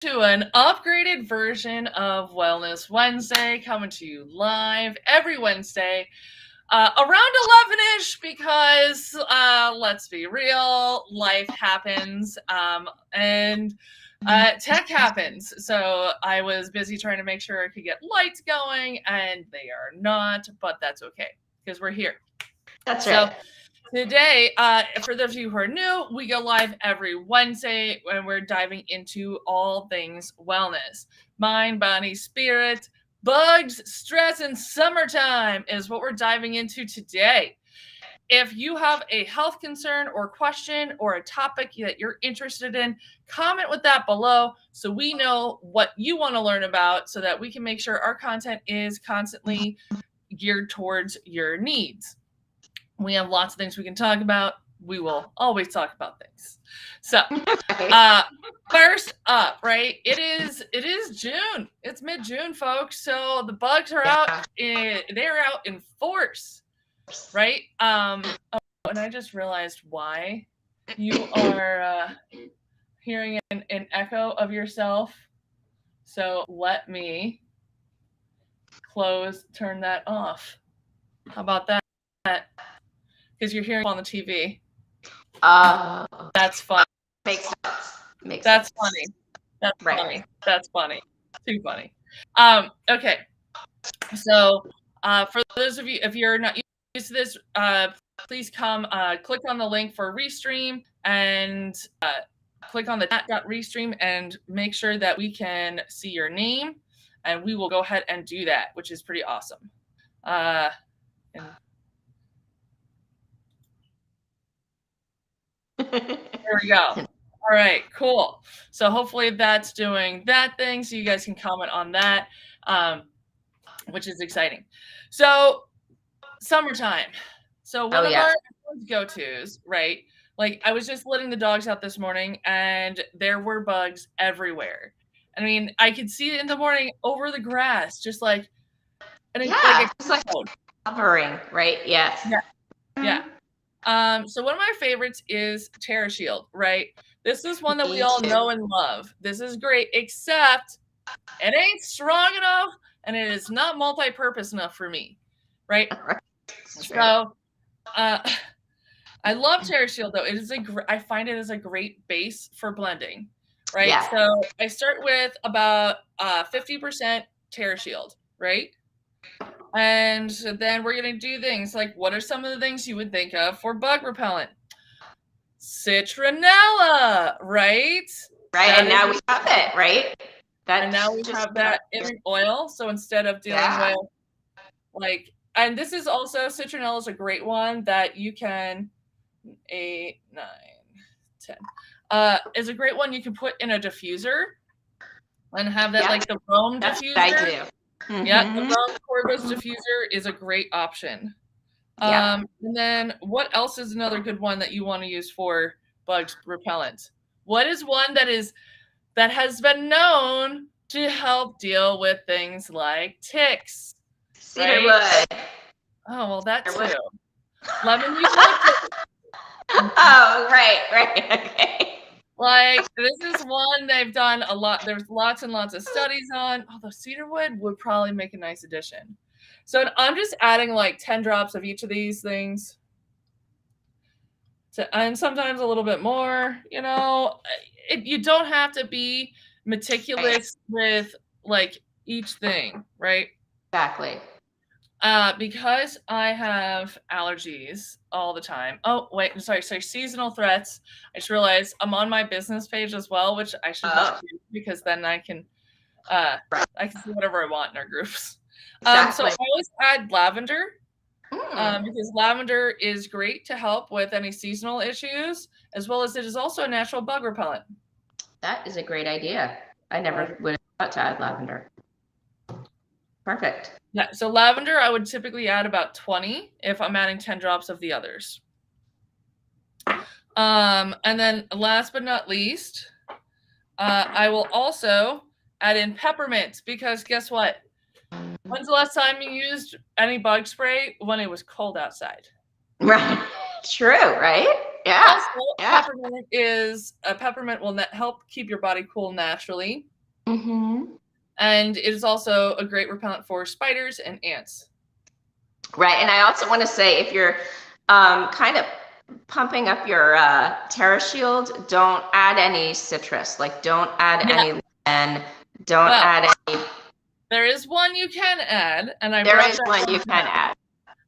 to an upgraded version of Wellness Wednesday, coming to you live every Wednesday around 11-ish because let's be real, life happens and tech happens. So I was busy trying to make sure I could get lights going, and they are not, but that's okay because we're here. That's right. Today, for those of you who are new, we go live every Wednesday when we're diving into all things wellness. Mind, body, spirit, bugs, stress, and summertime is what we're diving into today. If you have a health concern or question or a topic that you're interested in, comment with that below so we know what you want to learn about so that we can make sure our content is constantly geared towards your needs. We have lots of things we can talk about. We will always talk about things. So, first up, right? It is June. It's mid-June, folks. So the bugs are out. They're out in force, right? Oh, and I just realized why you are hearing an echo of yourself. So let me turn that off. How about that? Because you're hearing on the TV. That's funny. Makes sense. That's funny. That's right. Funny. That's funny. Too funny. Okay. So for those of you, if you're not used to this, please come click on the link for Restream and click on the chat.restream and make sure that we can see your name, and we will go ahead and do that, which is pretty awesome. There we go. All right, cool. So hopefully that's doing that thing, so you guys can comment on that, which is exciting. So summertime. So one of our go-tos, right? Like I was just letting the dogs out this morning, and there were bugs everywhere. I mean, I could see it in the morning over the grass, just like, and it's like covering, right? Yes. Yeah. So one of my favorites is TerraShield, right? This is one that we all know and love. This is great, except it ain't strong enough and it is not multi-purpose enough for me, right? So I love TerraShield though. It is I find it as a great base for blending, right? Yeah. So I start with about 50% TerraShield, right? And then we're going to do things like, what are some of the things you would think of for bug repellent? Citronella, right? Right, and now we have it, right? And now we have that in oil. So instead of dealing with like, and this is also, citronella is a great one that you can, 8, 9, 10, is a great one you can put in a diffuser and have that like the Rome diffuser. I do. Mm-hmm. Yeah, the Rome Corvus diffuser is a great option. And then what else is another good one that you want to use for bug repellent? What is one that has been known to help deal with things like ticks? Cedarwood. Right? Oh, well, that too. Lemon eucalyptus. Oh, right, okay. Like, this is one they've done a lot. There's lots and lots of studies on. Although cedarwood would probably make a nice addition. So I'm just adding like 10 drops of each of these things. And sometimes a little bit more, you know. You don't have to be meticulous with like each thing, right? Exactly. Because I have allergies all the time. Oh, wait, I'm sorry, seasonal threats. I just realized I'm on my business page as well, which I should not do because then I can see whatever I want in our groups. Exactly. So I always add lavender because lavender is great to help with any seasonal issues, as well as it is also a natural bug repellent. That is a great idea. I never would have thought to add lavender. Perfect. Yeah, so lavender, I would typically add about 20 if I'm adding 10 drops of the others. And then last but not least, I will also add in peppermint because guess what? When's the last time you used any bug spray? When it was cold outside. Right. True, right? Yeah. Also, peppermint will help keep your body cool naturally. Mm-hmm. And it is also a great repellent for spiders and ants. Right. And I also want to say, if you're kind of pumping up your TerraShield, don't add any citrus. Like, don't add any lemon. Don't add any. There is one you can add, and I There brought is that one down. you can add.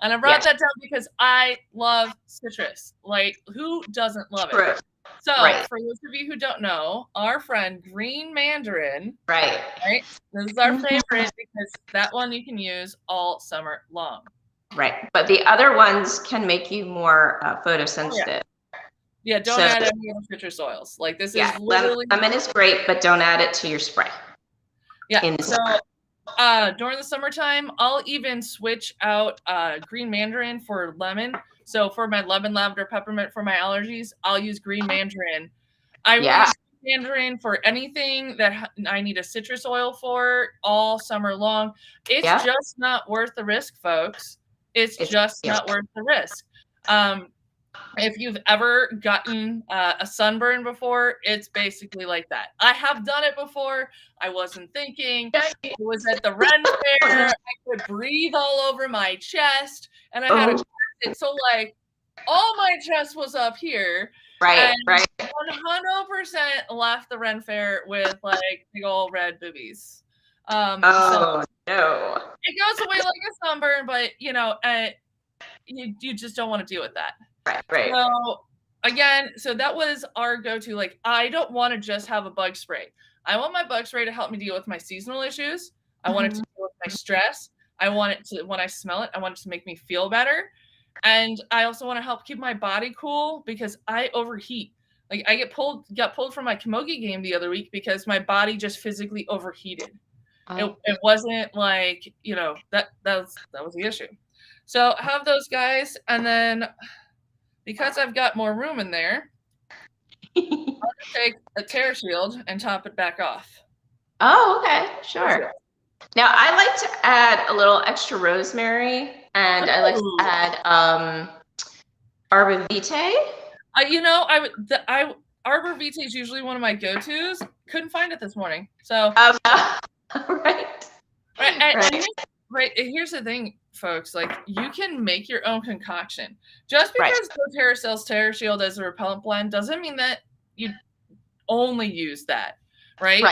And I brought that down because I love citrus. Like, who doesn't love it? So, for those of you who don't know, our friend Green Mandarin, right? This is our favorite because that one you can use all summer long. Right, but the other ones can make you more photosensitive. Yeah, don't add any citrus oils. Like, this is literally... lemon is great, but don't add it to your spray. Yeah, so during the summertime, I'll even switch out Green Mandarin for lemon. So for my lemon, lavender, peppermint for my allergies, I'll use Green Mandarin. I will use Green Mandarin for anything that I need a citrus oil for all summer long. It's just not worth the risk, folks. It's just not worth the risk. If you've ever gotten a sunburn before, it's basically like that. I have done it before. I wasn't thinking. It was at the Ren Fair. I could breathe all over my chest, and I had it so like all my chest was up here. Right, and 100% left the Ren Fair with like big old red boobies. So no! It goes away like a sunburn, but you know, you just don't want to deal with that. Right. So again, that was our go-to. Like, I don't want to just have a bug spray. I want my bug spray to help me deal with my seasonal issues. I want it to deal with my stress. I want it to, when I smell it, I want it to make me feel better. And I also want to help keep my body cool because I overheat. Like, I got pulled from my camogie game the other week because my body just physically overheated. It wasn't like, you know, that was the issue. So have those guys, and then because I've got more room in there, I'll take a TerraShield and top it back off. Oh, okay, sure. Now I like to add a little extra rosemary, and I like to add arbor vitae. You know, arbor vitae is usually one of my go-tos. Couldn't find it this morning, so Right. Here's the thing, folks. Like, you can make your own concoction. Just because doTERRA sells TerraShield as a repellent blend doesn't mean that you only use that, right?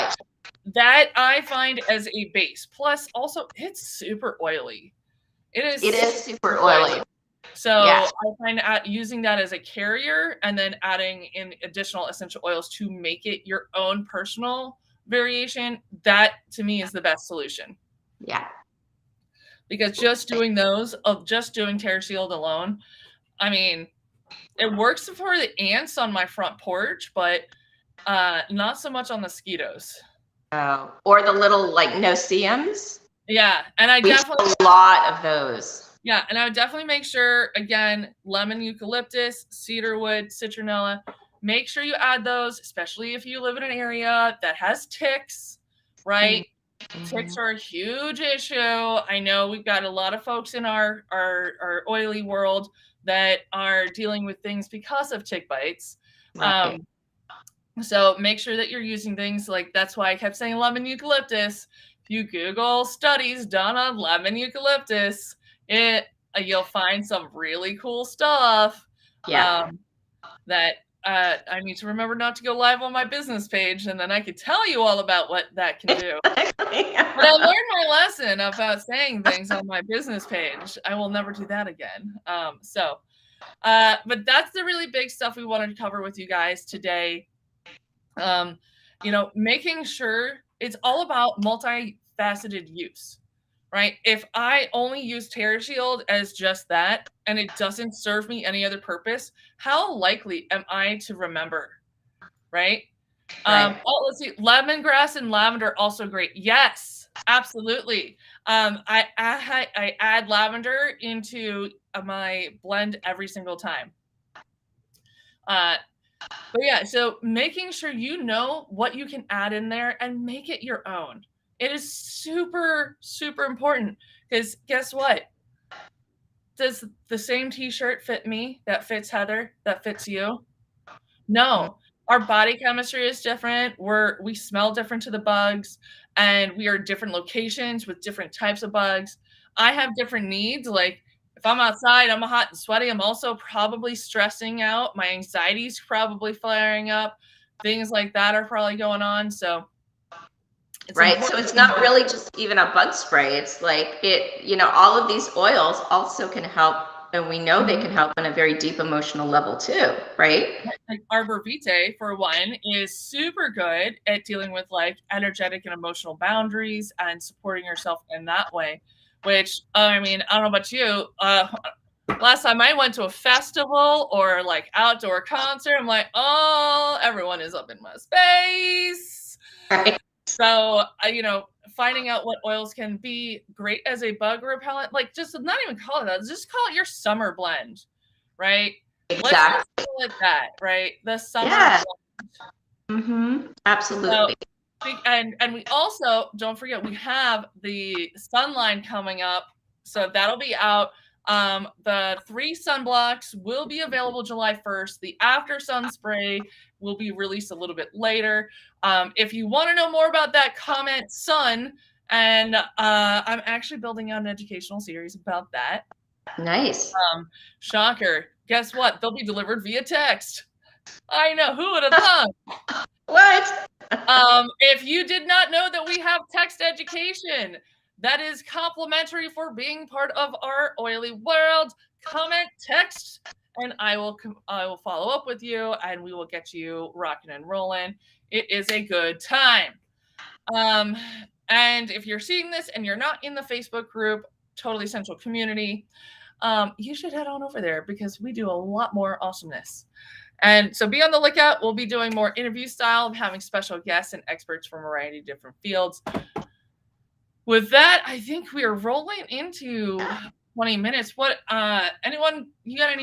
That I find as a base. Plus, also, it's super oily. It is super oily. So I find using that as a carrier and then adding in additional essential oils to make it your own personal variation, that to me is the best solution. Yeah. Because just doing TerraShield alone, I mean, it works for the ants on my front porch, but not so much on mosquitoes. Oh, or the little like no-see-ums. Yeah, and I definitely a lot of those. Yeah, and I would definitely make sure, again, lemon, eucalyptus, cedarwood, citronella. Make sure you add those, especially if you live in an area that has ticks, right? Ticks are a huge issue. I know we've got a lot of folks in our oily world that are dealing with things because of tick bites. So make sure that you're using things like, that's why I kept saying lemon eucalyptus. If you Google studies done on lemon eucalyptus, you'll find some really cool stuff. That I need to remember not to go live on my business page, and then I could tell you all about what that can do. But I learned my lesson about saying things on my business page. I will never do that again. But that's the really big stuff we wanted to cover with you guys today. You know, making sure it's all about multifaceted use, right? If I only use TerraShield as just that and it doesn't serve me any other purpose, how likely am I to remember, right? Let's see, lemongrass and lavender also great. Yes, absolutely. I add lavender into my blend every single time. But yeah, so making sure you know what you can add in there and make it your own. It is super, super important because guess what? does the same t-shirt fit me that fits Heather, that fits you? No. Our body chemistry is different. We smell different to the bugs, and we are different locations with different types of bugs. I have different needs. Like if I'm outside, I'm hot and sweaty. I'm also probably stressing out. My anxiety's probably flaring up. Things like that are probably going on. So it's right. So it's not really just even a bug spray. It's like all of these oils also can help, and we know they can help on a very deep emotional level too, right? Like Arbor Vitae, for one, is super good at dealing with like energetic and emotional boundaries and supporting yourself in that way. Which, I mean, I don't know about you. Last time I went to a festival or like outdoor concert, I'm like, oh, everyone is up in my space. Right. So, finding out what oils can be great as a bug repellent, like just not even call it that, just call it your summer blend, right? Exactly. Let's just call it that, right? The summer blend. Absolutely. So, and we also, don't forget, we have the Sunline coming up. So that'll be out. The 3 sunblocks will be available July 1st. The after sun spray will be released a little bit later. If you want to know more about that, comment sun. And I'm actually building out an educational series about that. Nice. Shocker. Guess what? They'll be delivered via text. I know. Who would have thought? What? If you did not know that we have text education, that is complimentary for being part of our oily world. Comment, text, and I will follow up with you, and we will get you rocking and rolling. It is a good time. And if you're seeing this and you're not in the Facebook group, Totally Central Community, you should head on over there because we do a lot more awesomeness. And so be on the lookout. We'll be doing more interview style, having special guests and experts from a variety of different fields. With that, I think we are rolling into 20 minutes. What, anyone, you got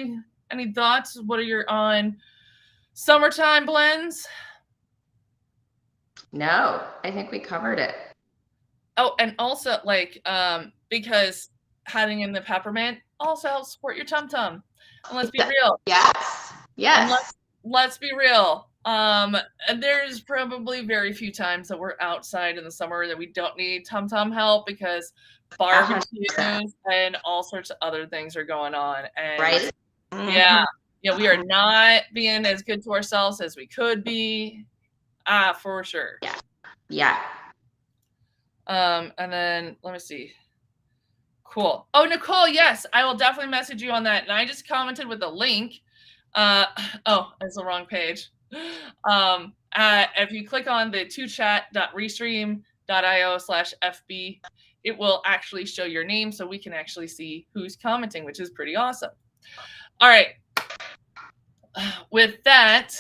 any thoughts? What are your on summertime blends? No, I think we covered it. Oh, and also because having in the peppermint also helps support your tum-tum. And let's be real. Yes. And let's be real. And there's probably very few times that we're outside in the summer that we don't need tum-tum help because barbecues and all sorts of other things are going on. And right. Yeah, we are not being as good to ourselves as we could be. For sure. Yeah. And then let me see. Cool. Oh, Nicole, yes, I will definitely message you on that. And I just commented with a link. It's the wrong page. If you click on the tochat.restream.io/FB, it will actually show your name so we can actually see who's commenting, which is pretty awesome. All right. With that,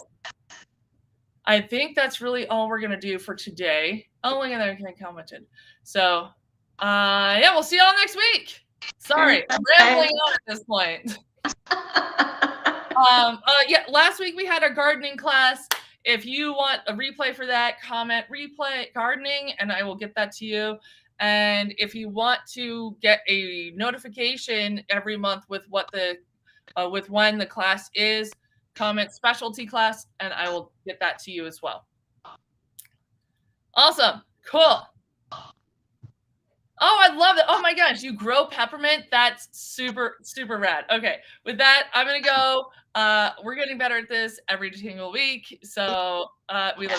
I think that's really all we're going to do for today. Oh, look at that. I commented. So, we'll see y'all next week. Sorry, I'm rambling on at this point. Last week we had a gardening class. If you want a replay for that, comment replay gardening, and I will get that to you. And if you want to get a notification every month with what with when the class is, comment specialty class, and I will get that to you as well. Awesome. Cool. Oh, I love it. Oh my gosh, you grow peppermint? That's super, super rad. Okay, with that, I'm going to go. We're getting better at this every single week. So we love